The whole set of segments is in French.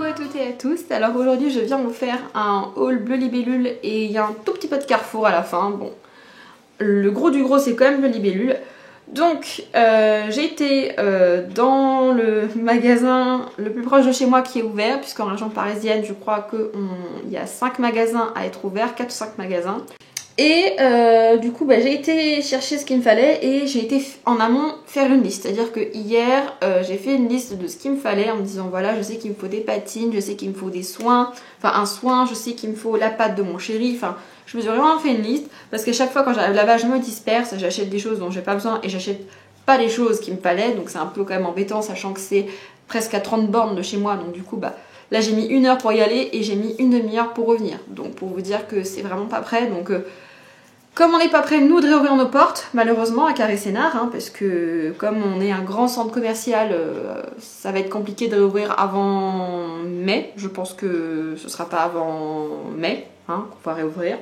à toutes et à tous. Alors aujourd'hui je viens vous faire un haul Bleu Libellule et il y a un tout petit peu de Carrefour à la fin. Bon, le gros du gros c'est quand même Bleu Libellule. Donc j'ai été dans le magasin le plus proche de chez moi qui est ouvert, puisqu'en région parisienne je crois qu'il y a 5 magasins à être ouverts, 4 ou 5 magasins. Et du coup j'ai été chercher ce qu'il me fallait et j'ai été en amont faire une liste. C'est-à-dire que hier j'ai fait une liste de ce qu'il me fallait en me disant voilà, je sais qu'il me faut des patines, je sais qu'il me faut des soins, enfin un soin, je sais qu'il me faut la pâte de mon chéri, enfin je me suis vraiment fait une liste parce qu'à chaque fois quand j'arrive là-bas je me disperse, j'achète des choses dont j'ai pas besoin et j'achète pas les choses qu'il me fallait, donc c'est un peu quand même embêtant sachant que c'est presque à 30 bornes de chez moi, donc du coup là j'ai mis 1 heure pour y aller et j'ai mis une demi-heure pour revenir, donc pour vous dire que c'est vraiment pas prêt. Donc comme on n'est pas prêt nous de réouvrir nos portes, malheureusement à Carré-Sénart, hein, parce que comme on est un grand centre commercial, ça va être compliqué de réouvrir avant mai. Je pense que ce sera pas avant mai hein, qu'on va réouvrir,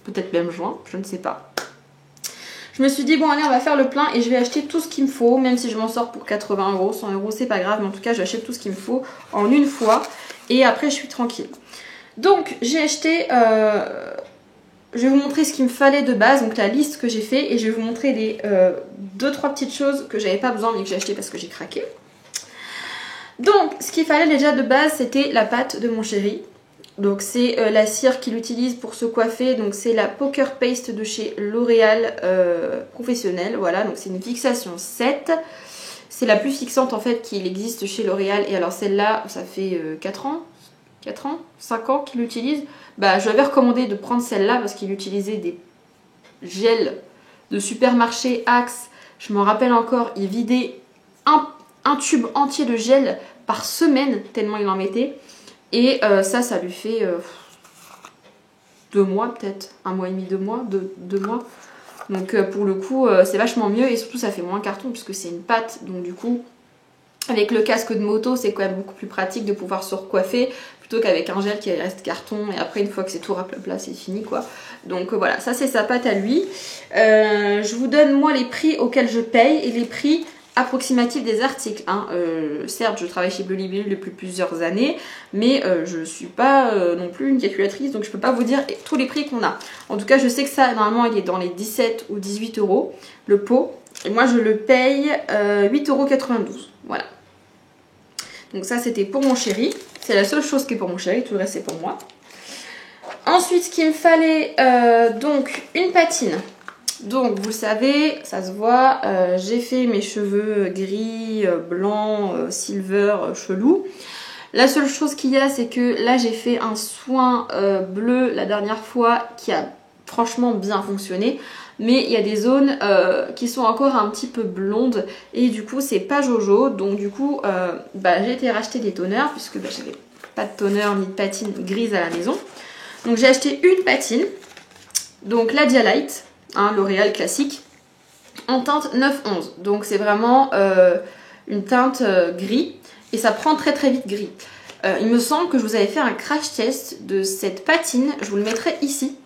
peut-être même juin, je ne sais pas. Je me suis dit bon allez on va faire le plein et je vais acheter tout ce qu'il me faut, même si je m'en sors pour 80 €, 100 € c'est pas grave, mais en tout cas j'achète tout ce qu'il me faut en une fois et après je suis tranquille. Donc j'ai acheté... je vais vous montrer ce qu'il me fallait de base, donc la liste que j'ai fait, et je vais vous montrer les 2-3 petites choses que j'avais pas besoin mais que j'ai acheté parce que j'ai craqué. Donc ce qu'il fallait déjà de base c'était la pâte de mon chéri. Donc c'est la cire qu'il utilise pour se coiffer, donc c'est la Poker Paste de chez L'Oréal Professionnel, voilà, donc c'est une fixation 7. C'est la plus fixante en fait qu'il existe chez L'Oréal, et alors celle-là ça fait 4 ans 5 ans qu'il l'utilise. Bah, je lui avais recommandé de prendre celle-là parce qu'il utilisait des gels de supermarché Axe. Je m'en rappelle encore, il vidait un tube entier de gel par semaine tellement il en mettait. Et ça lui fait 2 mois peut-être, 1 mois et demi, 2 mois, 2 mois. Donc pour le coup c'est vachement mieux et surtout ça fait moins carton puisque c'est une pâte. Donc du coup avec le casque de moto c'est quand même beaucoup plus pratique de pouvoir se recoiffer plutôt qu'avec un gel qui reste carton et après une fois que c'est tout à plat c'est fini quoi. Donc voilà, ça c'est sa pâte à lui. Je vous donne moi les prix auxquels je paye et les prix approximatifs des articles. Hein. Certes je travaille chez Bleu Libellule depuis plusieurs années mais je suis pas non plus une calculatrice donc je peux pas vous dire tous les prix qu'on a. En tout cas je sais que ça normalement il est dans les 17 ou 18 € le pot et moi je le paye 8,92 €. Voilà. Donc ça c'était pour mon chéri. C'est la seule chose qui est pour mon chéri, tout le reste c'est pour moi. Ensuite ce qu'il me fallait, donc une patine. Donc vous le savez, ça se voit, j'ai fait mes cheveux gris, blanc, silver, chelou. La seule chose qu'il y a c'est que là j'ai fait un soin bleu la dernière fois qui a franchement bien fonctionné. Mais il y a des zones qui sont encore un petit peu blondes et du coup c'est pas jojo. Donc du coup j'ai été racheter des toners puisque j'avais pas de toner ni de patine grise à la maison. Donc j'ai acheté une patine, donc la Dialight, hein, L'Oréal classique, en teinte 911. Donc c'est vraiment une teinte gris et ça prend très très vite gris. Il me semble que je vous avais fait un crash test de cette patine, je vous le mettrai ici.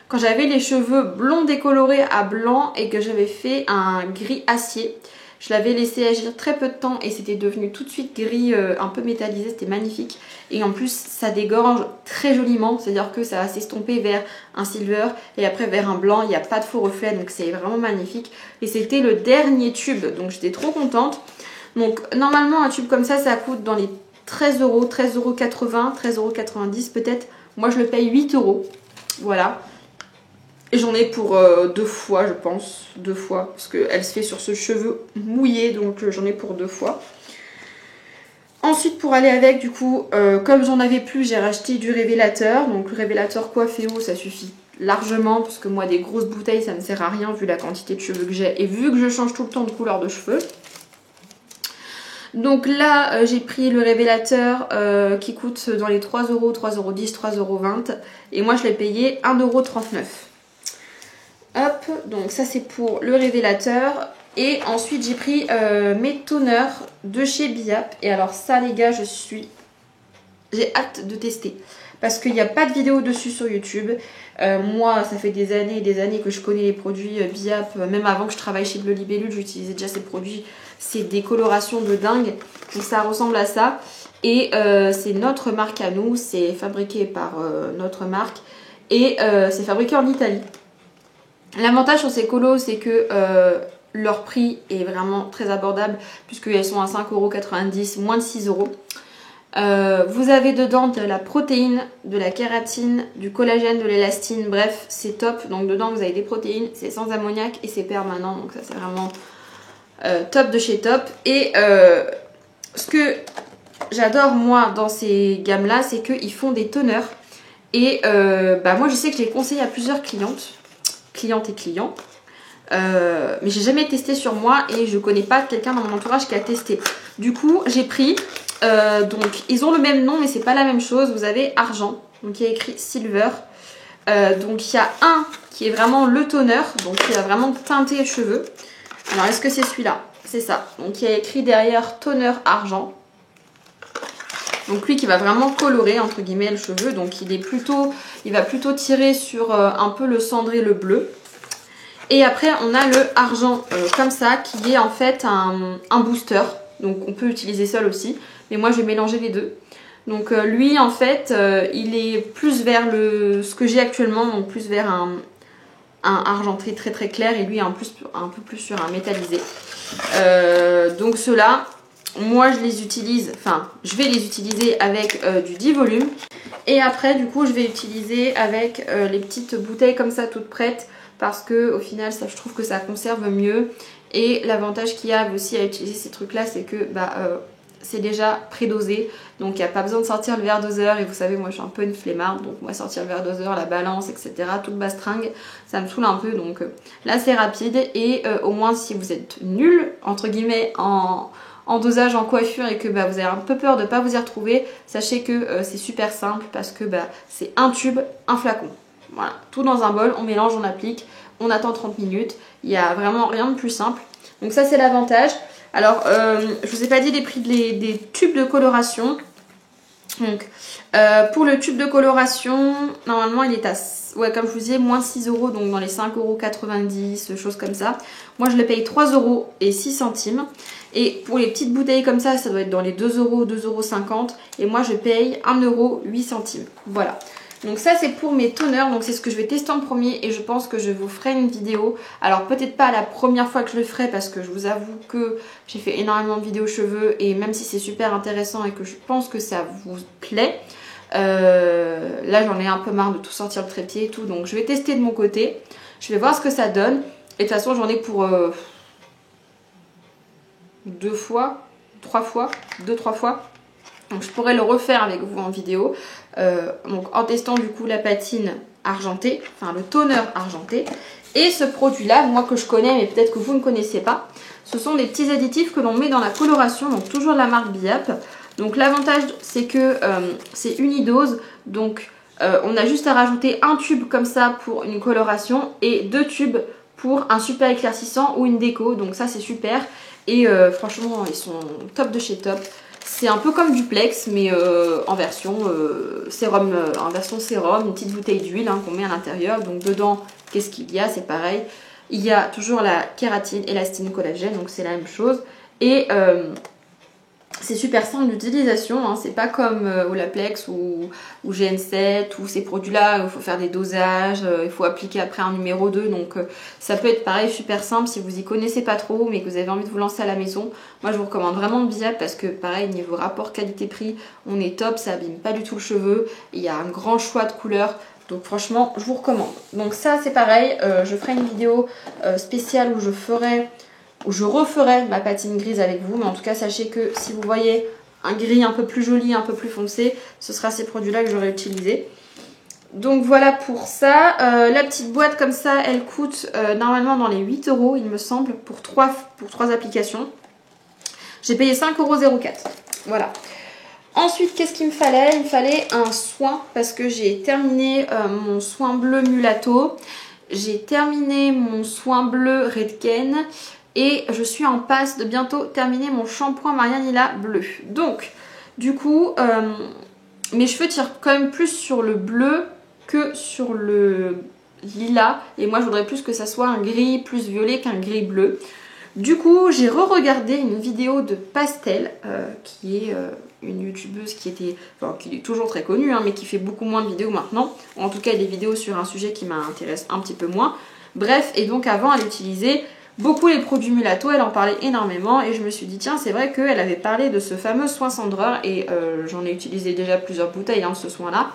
Quand j'avais les cheveux blonds décolorés à blanc et que j'avais fait un gris acier, je l'avais laissé agir très peu de temps et c'était devenu tout de suite gris un peu métallisé, c'était magnifique. Et en plus ça dégorge très joliment, c'est-à-dire que ça va s'estomper vers un silver et après vers un blanc, il n'y a pas de faux reflet donc c'est vraiment magnifique. Et c'était le dernier tube donc j'étais trop contente. Donc normalement un tube comme ça coûte dans les 13 €, 13,80 €, 13,90 € peut-être. Moi je le paye 8 €, voilà. Et j'en ai pour 2 fois je pense, 2 fois, parce qu'elle se fait sur ce cheveu mouillé, donc j'en ai pour 2 fois. Ensuite pour aller avec du coup, comme j'en avais plus, j'ai racheté du révélateur, donc le révélateur Coifféo ça suffit largement, parce que moi des grosses bouteilles ça ne sert à rien vu la quantité de cheveux que j'ai et vu que je change tout le temps de couleur de cheveux. Donc là j'ai pris le révélateur qui coûte dans les 3 €, 3,10 €, 3,20 € et moi je l'ai payé 1,39 €. Hop, donc ça c'est pour le révélateur. Et ensuite j'ai pris mes toners de chez Biap. Et alors ça les gars, j'ai hâte de tester. Parce qu'il n'y a pas de vidéo dessus sur YouTube. Moi ça fait des années et des années que je connais les produits Biap. Même avant que je travaille chez Bleu Libellule, j'utilisais déjà ces produits. c'est des colorations de dingue. Donc ça ressemble à ça. Et c'est notre marque à nous, c'est fabriqué par notre marque. Et c'est fabriqué en Italie. L'avantage sur ces colos, c'est que leur prix est vraiment très abordable puisqu'elles sont à 5,90 €, moins de 6 €. Vous avez dedans de la protéine, de la kératine, du collagène, de l'élastine, bref, c'est top. Donc dedans, vous avez des protéines, c'est sans ammoniac et c'est permanent. Donc ça, c'est vraiment top de chez top. Et ce que j'adore, moi, dans ces gammes-là, c'est qu'ils font des toners. Et moi, je sais que je l'ai conseillé à plusieurs clientes et clients. Mais j'ai jamais testé sur moi et je connais pas quelqu'un dans mon entourage qui a testé. Du coup, j'ai pris... donc, ils ont le même nom, mais c'est pas la même chose. Vous avez argent, donc il y a écrit silver. Donc, il y a un qui est vraiment le toner, donc il a vraiment teinté les cheveux. Alors, est-ce que c'est celui-là? C'est ça. Donc, il y a écrit derrière toner argent. Donc, lui qui va vraiment colorer, entre guillemets, le cheveu. Donc, il va plutôt tirer sur un peu le cendré, le bleu. Et après, on a le argent comme ça, qui est en fait un booster. Donc, on peut l'utiliser seul aussi. Mais moi, je vais mélanger les deux. Donc, lui, en fait, il est plus vers ce que j'ai actuellement. Donc, plus vers un argenté très très clair. Et lui, un peu plus sur un métallisé. Donc, ceux-là, moi, je vais les utiliser avec du 10 volumes. Et après, du coup, je vais utiliser avec les petites bouteilles comme ça, toutes prêtes. Parce que au final, ça, je trouve que ça conserve mieux. Et l'avantage qu'il y a aussi à utiliser ces trucs-là, c'est que c'est déjà prédosé. Donc il n'y a pas besoin de sortir le verre doseur. Et vous savez, moi je suis un peu une flemmarde. Donc moi sortir le verre doseur, la balance, etc. Toute bastringue, ça me saoule un peu. Donc là c'est rapide. Et au moins si vous êtes nul, entre guillemets, en dosage, en coiffure et que vous avez un peu peur de ne pas vous y retrouver, sachez que c'est super simple parce que c'est un tube, un flacon. Voilà, tout dans un bol, on mélange, on applique, on attend 30 minutes. Il n'y a vraiment rien de plus simple. Donc ça c'est l'avantage. Alors, je vous ai pas dit les prix des tubes de coloration. Donc, pour le tube de coloration, normalement il est à, comme je vous disais, moins de 6 €, donc dans les 5,90 €, choses comme ça. Moi je le paye 3,06 €. Et pour les petites bouteilles comme ça doit être dans les 2 €, 2,50 €. Et moi je paye 1,08 €. Voilà. Donc ça c'est pour mes toners, donc c'est ce que je vais tester en premier et je pense que je vous ferai une vidéo. Alors peut-être pas la première fois que je le ferai parce que je vous avoue que j'ai fait énormément de vidéos cheveux et même si c'est super intéressant et que je pense que ça vous plaît, là j'en ai un peu marre de tout sortir le trépied et tout, donc je vais tester de mon côté. Je vais voir ce que ça donne et de toute façon j'en ai pour 2 fois, 3 fois, 2-3 fois. Donc je pourrais le refaire avec vous en vidéo. Donc en testant du coup la patine argentée, enfin le toner argenté. Et ce produit là, moi que je connais mais peut-être que vous ne connaissez pas, ce sont des petits additifs que l'on met dans la coloration, donc toujours de la marque Biap. Donc l'avantage c'est que c'est unidose, donc on a juste à rajouter un tube comme ça pour une coloration et 2 tubes pour un super éclaircissant ou une déco, donc ça c'est super. Et franchement ils sont top de chez top. C'est un peu comme du Plex, mais en version sérum, une petite bouteille d'huile qu'on met à l'intérieur. Donc dedans, qu'est-ce qu'il y a? C'est pareil. Il y a toujours la kératine, élastine, collagène, donc c'est la même chose. Et c'est super simple d'utilisation, c'est pas comme Olaplex ou GN7 ou ces produits-là, il faut faire des dosages, il faut appliquer après un numéro 2, donc ça peut être pareil super simple si vous y connaissez pas trop mais que vous avez envie de vous lancer à la maison. Moi je vous recommande vraiment Biap parce que pareil niveau rapport qualité-prix, on est top, ça abîme pas du tout le cheveu, il y a un grand choix de couleurs. Donc franchement, je vous recommande. Donc ça c'est pareil, je ferai une vidéo spéciale où je referai ma patine grise avec vous. Mais en tout cas, sachez que si vous voyez un gris un peu plus joli, un peu plus foncé, ce sera ces produits-là que j'aurai utilisés. Donc voilà pour ça. La petite boîte comme ça, elle coûte normalement dans les 8 €, il me semble, pour 3 applications. J'ai payé 5,04 €. Voilà. Ensuite, qu'est-ce qu'il me fallait? Il me fallait un soin parce que j'ai terminé mon soin bleu mulatto. J'ai terminé mon soin bleu Redken. Et je suis en passe de bientôt terminer mon shampoing Marianella bleu. Donc, du coup, mes cheveux tirent quand même plus sur le bleu que sur le lilas. Et moi, je voudrais plus que ça soit un gris plus violet qu'un gris bleu. Du coup, j'ai re-regardé une vidéo de Pastel, qui est une youtubeuse qui est toujours très connue, hein, mais qui fait beaucoup moins de vidéos maintenant. En tout cas, des vidéos sur un sujet qui m'intéresse un petit peu moins. Bref, et donc avant, elle utilisait beaucoup les produits Mulato, elle en parlait énormément et je me suis dit tiens, c'est vrai qu'elle avait parlé de ce fameux soin cendreur et j'en ai utilisé déjà plusieurs bouteilles de ce soin là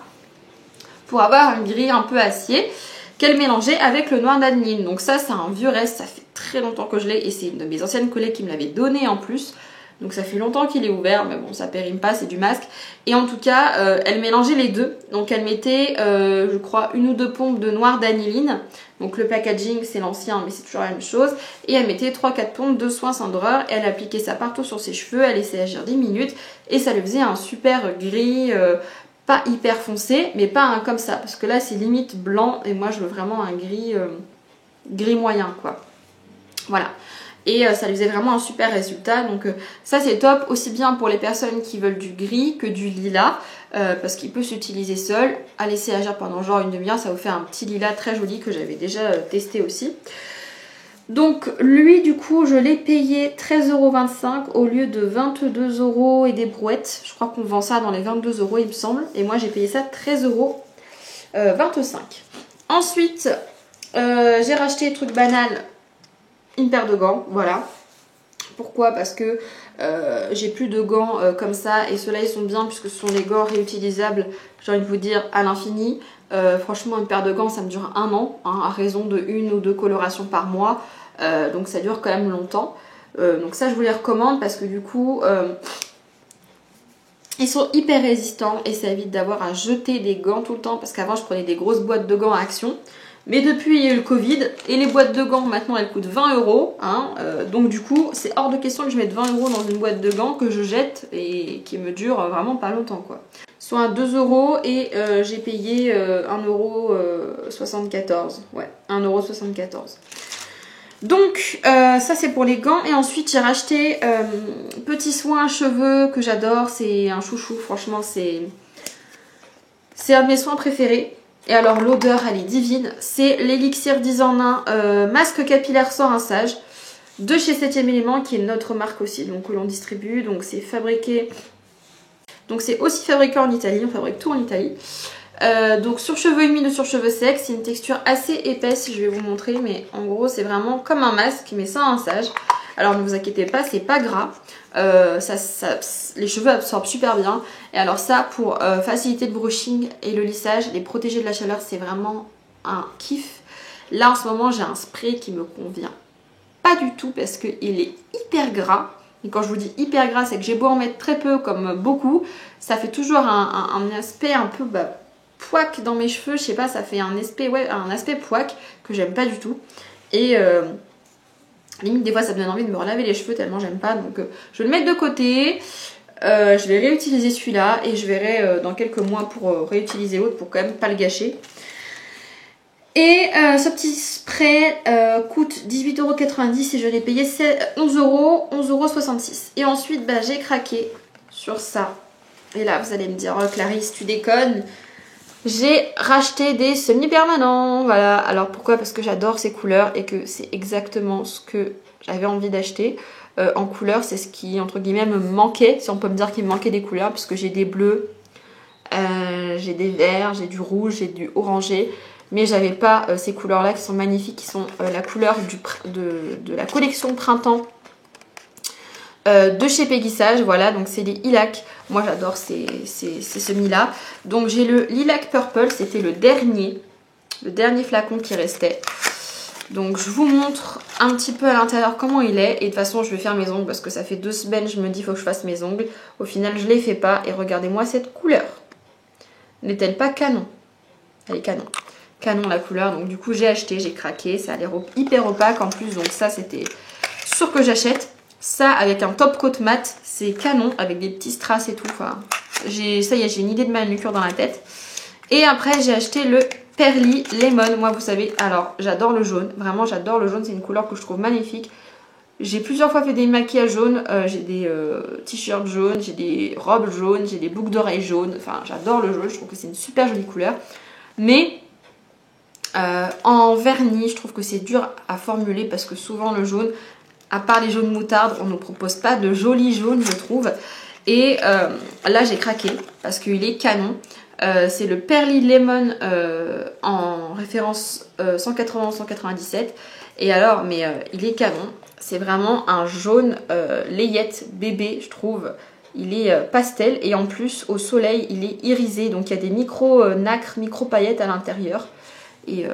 pour avoir une grille un peu acier qu'elle mélangeait avec le noir d'Adeline. Donc ça, c'est un vieux reste, ça fait très longtemps que je l'ai et c'est une de mes anciennes collègues qui me l'avait donné en plus. Donc ça fait longtemps qu'il est ouvert, mais bon, ça périme pas, c'est du masque. Et en tout cas, elle mélangeait les deux. Donc elle mettait, je crois, 1 ou 2 pompes de noir d'aniline. Donc le packaging, c'est l'ancien, mais c'est toujours la même chose. Et elle mettait 3-4 pompes de soin cendreur. Et elle appliquait ça partout sur ses cheveux, elle laissait agir 10 minutes. Et ça lui faisait un super gris, pas hyper foncé, mais pas un comme ça. Parce que là, c'est limite blanc. Et moi, je veux vraiment un gris, gris moyen, quoi. Voilà. Et ça lui faisait vraiment un super résultat, donc ça c'est top aussi bien pour les personnes qui veulent du gris que du lilas, parce qu'il peut s'utiliser seul, à laisser agir pendant genre une demi-heure, ça vous fait un petit lilas très joli que j'avais déjà testé aussi. Donc lui du coup je l'ai payé 13,25 € au lieu de 22 € et des brouettes, je crois qu'on vend ça dans les 22 € il me semble, et moi j'ai payé ça 13,25 €. Ensuite j'ai racheté des trucs banals, une paire de gants, voilà. Pourquoi? Parce que j'ai plus de gants comme ça et ceux-là ils sont bien puisque ce sont des gants réutilisables, j'ai envie de vous dire à l'infini. Franchement, une paire de gants ça me dure 1 an, hein, à raison de 1 ou 2 colorations par mois, donc ça dure quand même longtemps. Donc ça je vous les recommande parce que du coup ils sont hyper résistants et ça évite d'avoir à jeter des gants tout le temps parce qu'avant je prenais des grosses boîtes de gants à Action. Mais depuis il y a eu le Covid et les boîtes de gants maintenant elles coûtent 20 €. Hein, donc du coup c'est hors de question que je mette 20 € dans une boîte de gants que je jette et qui me dure vraiment pas longtemps quoi. Soit à 2 € et j'ai payé 1,74 €. Ouais, 1,74 €. Donc ça c'est pour les gants et ensuite j'ai racheté petit soin à cheveux que j'adore, c'est un chouchou, franchement c'est un de mes soins préférés. Et alors l'odeur elle est divine, c'est l'élixir 10 en 1 masque capillaire sans rinçage de chez 7e élément qui est notre marque aussi, donc que l'on distribue, donc c'est fabriqué, donc c'est aussi fabriqué en Italie, on fabrique tout en Italie. Donc sur cheveux humides ou sur cheveux secs, c'est une texture assez épaisse, je vais vous montrer, mais en gros c'est vraiment comme un masque mais sans rinçage. Alors ne vous inquiétez pas, c'est pas gras, les cheveux absorbent super bien. Et alors ça, pour faciliter le brushing et le lissage, les protéger de la chaleur, c'est vraiment un kiff. Là en ce moment j'ai un spray qui me convient pas du tout parce qu'il est hyper gras. Et quand je vous dis hyper gras, c'est que j'ai beau en mettre très peu comme beaucoup, ça fait toujours un aspect un peu poic dans mes cheveux, je sais pas, ça fait un aspect, ouais, un aspect poic que j'aime pas du tout. Et limite des fois ça me donne envie de me relaver les cheveux tellement j'aime pas, donc je vais le mettre de côté. Je vais réutiliser celui-là et je verrai dans quelques mois pour réutiliser l'autre pour quand même pas le gâcher. Et ce petit spray coûte 18,90 € et je l'ai payé 11 €, 11,66 €. Et ensuite j'ai craqué sur ça. Et là vous allez me dire, oh Clarisse tu déconnes. J'ai racheté des semi-permanents, voilà. Alors pourquoi? Parce que j'adore ces couleurs et que c'est exactement ce que j'avais envie d'acheter. En couleur, c'est ce qui, entre guillemets, me manquait, si on peut me dire qu'il me manquait des couleurs, puisque j'ai des bleus, j'ai des verts, j'ai du rouge, j'ai du orangé, mais j'avais pas ces couleurs-là qui sont magnifiques, qui sont la couleur de la collection printemps de chez Péguissage, voilà, donc c'est les lilac. Moi j'adore ces semis-là. Donc j'ai le lilac purple, c'était le dernier flacon qui restait. Donc je vous montre un petit peu à l'intérieur comment il est. Et de toute façon je vais faire mes ongles parce que ça fait 2 semaines je me dis il faut que je fasse mes ongles. Au final je les fais pas et regardez-moi cette couleur. N'est-elle pas canon? Elle est canon. Canon la couleur, donc du coup j'ai acheté, j'ai craqué. Ça a l'air hyper opaque en plus, donc ça c'était sûr que j'achète. Ça avec un top coat mat, c'est canon avec des petits strass et tout. Enfin, ça y est, j'ai une idée de manucure dans la tête. Et après j'ai acheté le Pearly Lemon. Moi vous savez, alors j'adore le jaune, vraiment j'adore le jaune, c'est une couleur que je trouve magnifique. J'ai plusieurs fois fait des maquillages jaunes, j'ai des t-shirts jaunes, j'ai des robes jaunes, j'ai des boucles d'oreilles jaunes. Enfin j'adore le jaune, je trouve que c'est une super jolie couleur. Mais en vernis, je trouve que c'est dur à formuler parce que souvent le jaune, À part les jaunes moutarde, on ne nous propose pas de jolis jaunes, je trouve. Et là, j'ai craqué parce qu'il est canon. C'est le Pearly Lemon en référence 180-197. Et alors, mais il est canon. C'est vraiment un jaune layette bébé, je trouve. Il est pastel et en plus, au soleil, il est irisé. Donc, il y a des micro-nacres, micro-paillettes à l'intérieur. Et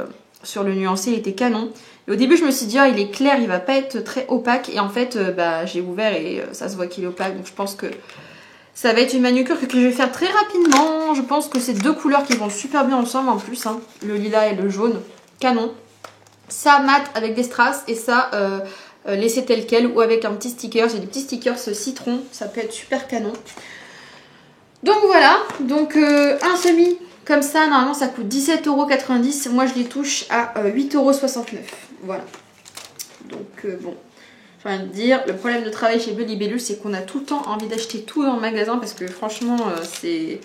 sur le nuancé, il était canon. Et au début, je me suis dit, ah, il est clair, il va pas être très opaque. Et en fait, j'ai ouvert et ça se voit qu'il est opaque. Donc, je pense que ça va être une manucure que je vais faire très rapidement. Je pense que c'est deux couleurs qui vont super bien ensemble en plus. Hein. Le lilas et le jaune. Canon. Ça mat avec des strass et ça laisser tel quel ou avec un petit sticker. J'ai des petits stickers citron. Ça peut être super canon. Donc voilà. Donc un semi comme ça, normalement ça coûte 17,90 €. Moi je les touche à 8,69 €. Voilà. Donc bon. J'ai envie de dire, le problème de travail chez Bleu Libellule, c'est qu'on a tout le temps envie d'acheter tout dans le magasin parce que franchement, il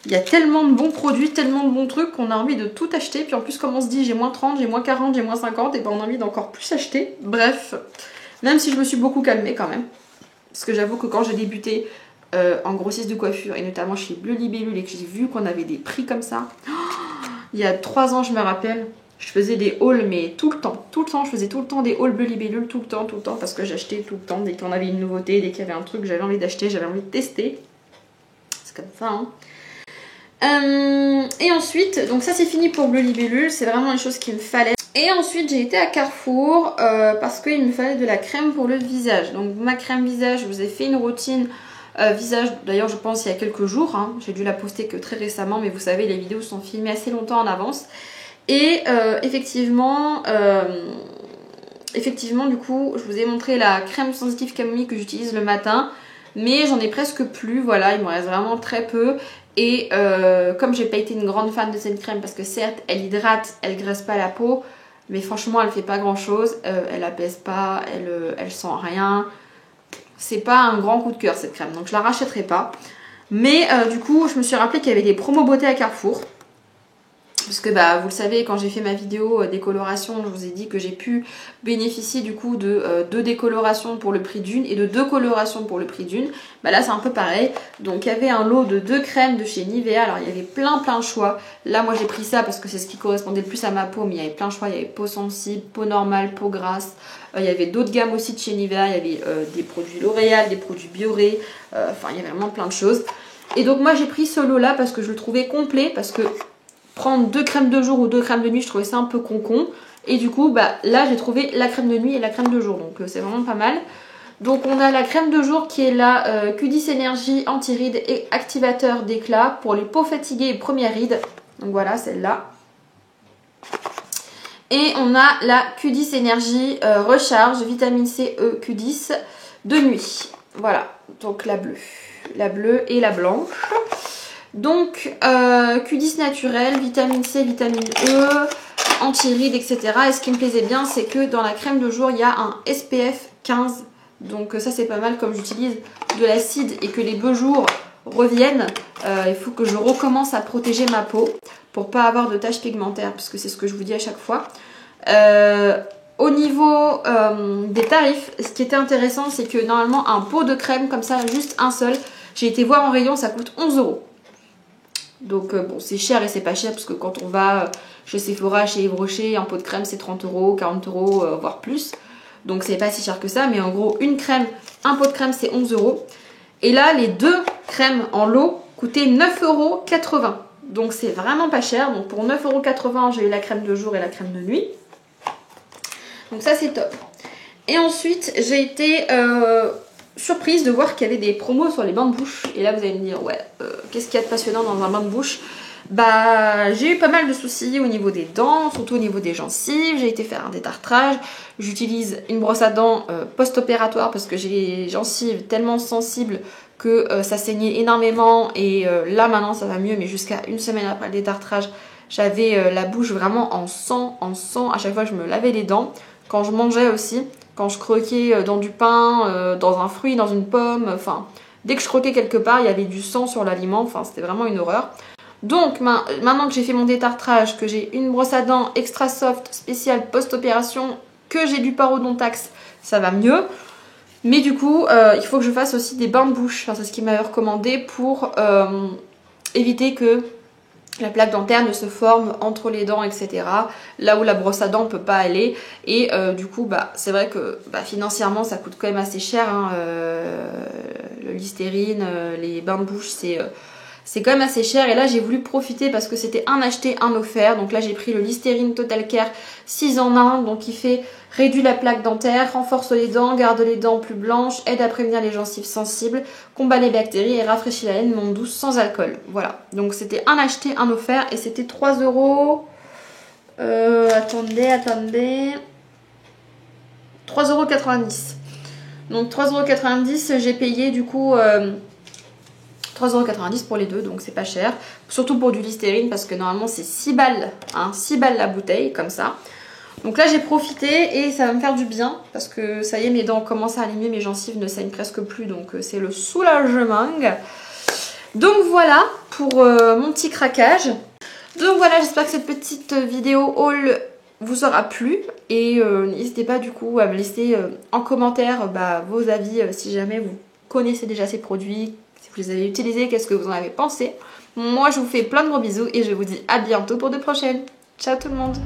y a tellement de bons produits, tellement de bons trucs qu'on a envie de tout acheter. Puis en plus, comme on se dit, j'ai moins 30, j'ai moins 40, j'ai moins 50, et ben on a envie d'encore plus acheter. Bref, même si je me suis beaucoup calmée quand même. Parce que j'avoue que quand j'ai débuté en grossiste de coiffure, et notamment chez Bleu Libellule, et que j'ai vu qu'on avait des prix comme ça, il y a 3 ans, je me rappelle. Je faisais des hauls, mais tout le temps, je faisais tout le temps des hauls Bleu Libellule, tout le temps, parce que j'achetais tout le temps, dès qu'on avait une nouveauté, dès qu'il y avait un truc que j'avais envie d'acheter, j'avais envie de tester. C'est comme ça, hein. Et ensuite, donc ça c'est fini pour Bleu Libellule, c'est vraiment une chose qu'il me fallait. Et ensuite j'ai été à Carrefour parce qu'il me fallait de la crème pour le visage. Donc ma crème visage, je vous ai fait une routine visage, d'ailleurs je pense il y a quelques jours, hein. J'ai dû la poster que très récemment, mais vous savez les vidéos sont filmées assez longtemps en avance. Et effectivement, du coup, je vous ai montré la crème sensitive camomille que j'utilise le matin. Mais j'en ai presque plus, voilà, il me reste vraiment très peu. Et comme j'ai pas été une grande fan de cette crème, parce que certes, elle hydrate, elle graisse pas la peau. Mais franchement, elle fait pas grand chose, elle apaise pas, elle sent rien. C'est pas un grand coup de cœur cette crème, donc je la rachèterai pas. Mais du coup, je me suis rappelé qu'il y avait des promos beauté à Carrefour. Parce que vous le savez, quand j'ai fait ma vidéo décoloration, je vous ai dit que j'ai pu bénéficier du coup de 2 décolorations pour le prix d'une et de 2 colorations pour le prix d'une. Là c'est un peu pareil. Donc il y avait un lot de 2 crèmes de chez Nivea. Alors il y avait plein de choix. Là moi j'ai pris ça parce que c'est ce qui correspondait le plus à ma peau. Mais il y avait plein de choix. Il y avait peau sensible, peau normale, peau grasse. Il y avait d'autres gammes aussi de chez Nivea. Il y avait des produits L'Oréal, des produits Bioré. Enfin il y avait vraiment plein de choses. Et donc moi j'ai pris ce lot là parce que je le trouvais complet. Parce que prendre 2 crèmes de jour ou 2 crèmes de nuit, je trouvais ça un peu con. Et du coup, là, j'ai trouvé la crème de nuit et la crème de jour. Donc, c'est vraiment pas mal. Donc, on a la crème de jour qui est la Q10 Énergie anti-rides et activateur d'éclat pour les peaux fatiguées et premières rides. Donc, voilà, celle-là. Et on a la Q10 Énergie recharge vitamine C, E, Q10 de nuit. Voilà, donc la bleue et la blanche. Donc Q10 naturel, vitamine C, vitamine E, anti-rides, etc. Et ce qui me plaisait bien, c'est que dans la crème de jour, il y a un SPF 15. Donc ça c'est pas mal, comme j'utilise de l'acide et que les beaux jours reviennent. Il faut que je recommence à protéger ma peau pour pas avoir de taches pigmentaires, parce que c'est ce que je vous dis à chaque fois. Au niveau des tarifs, ce qui était intéressant, c'est que normalement un pot de crème comme ça, juste un seul, j'ai été voir en rayon, ça coûte 11 €. Donc bon, c'est cher et c'est pas cher parce que quand on va chez Sephora, chez Yves Rocher, un pot de crème c'est 30 €, 40 €, voire plus. Donc c'est pas si cher que ça, mais en gros une crème, un pot de crème c'est 11 €. Et là les 2 crèmes en lot coûtaient 9,80 €. Donc c'est vraiment pas cher. Donc pour 9,80 € j'ai eu la crème de jour et la crème de nuit. Donc ça c'est top. Et ensuite j'ai été surprise de voir qu'il y avait des promos sur les bains de bouche. Et là vous allez me dire ouais, qu'est-ce qu'il y a de passionnant dans un bain de bouche? J'ai eu pas mal de soucis au niveau des dents, surtout au niveau des gencives. J'ai été faire un détartrage. J'utilise une brosse à dents post-opératoire parce que j'ai les gencives tellement sensibles que ça saignait énormément. Et là maintenant ça va mieux, mais jusqu'à une semaine après le détartrage, j'avais la bouche vraiment en sang, à chaque fois que je me lavais les dents. Quand je mangeais aussi, quand je croquais dans du pain, dans un fruit, dans une pomme, enfin, dès que je croquais quelque part, il y avait du sang sur l'aliment, enfin, c'était vraiment une horreur. Donc, maintenant que j'ai fait mon détartrage, que j'ai une brosse à dents extra soft spéciale post-opération, que j'ai du parodontax, ça va mieux. Mais du coup, il faut que je fasse aussi des bains de bouche. Enfin, c'est ce qu'il m'avait recommandé pour éviter que la plaque dentaire ne se forme entre les dents, etc. Là où la brosse à dents ne peut pas aller. Et du coup, bah, c'est vrai que financièrement, ça coûte quand même assez cher. Hein, le Listerine, les bains de bouche, c'est quand même assez cher. Et là, j'ai voulu profiter parce que c'était un acheté, un offert. Donc là, j'ai pris le Listerine Total Care 6 en 1. Donc il fait réduit la plaque dentaire, renforce les dents, garde les dents plus blanches, aide à prévenir les gencives sensibles, combat les bactéries et rafraîchit la laine monde douce sans alcool. Voilà. Donc c'était un acheté, un offert. Et c'était 3 €. Attendez. 3,90 €. Donc 3,90 €, j'ai payé du coup 3,90 € pour les deux, donc c'est pas cher. Surtout pour du Listerine parce que normalement c'est 6 balles, hein, 6 balles la bouteille, comme ça. Donc là j'ai profité et ça va me faire du bien parce que ça y est, mes dents commencent à aligner, mes gencives ne saignent presque plus, donc c'est le soulagement. Donc voilà pour mon petit craquage. Donc voilà, j'espère que cette petite vidéo haul vous aura plu et n'hésitez pas du coup à me laisser en commentaire vos avis si jamais vous connaissez déjà ces produits, si vous les avez utilisés, qu'est-ce que vous en avez pensé. Moi je vous fais plein de gros bisous et je vous dis à bientôt pour de prochaines. Ciao tout le monde.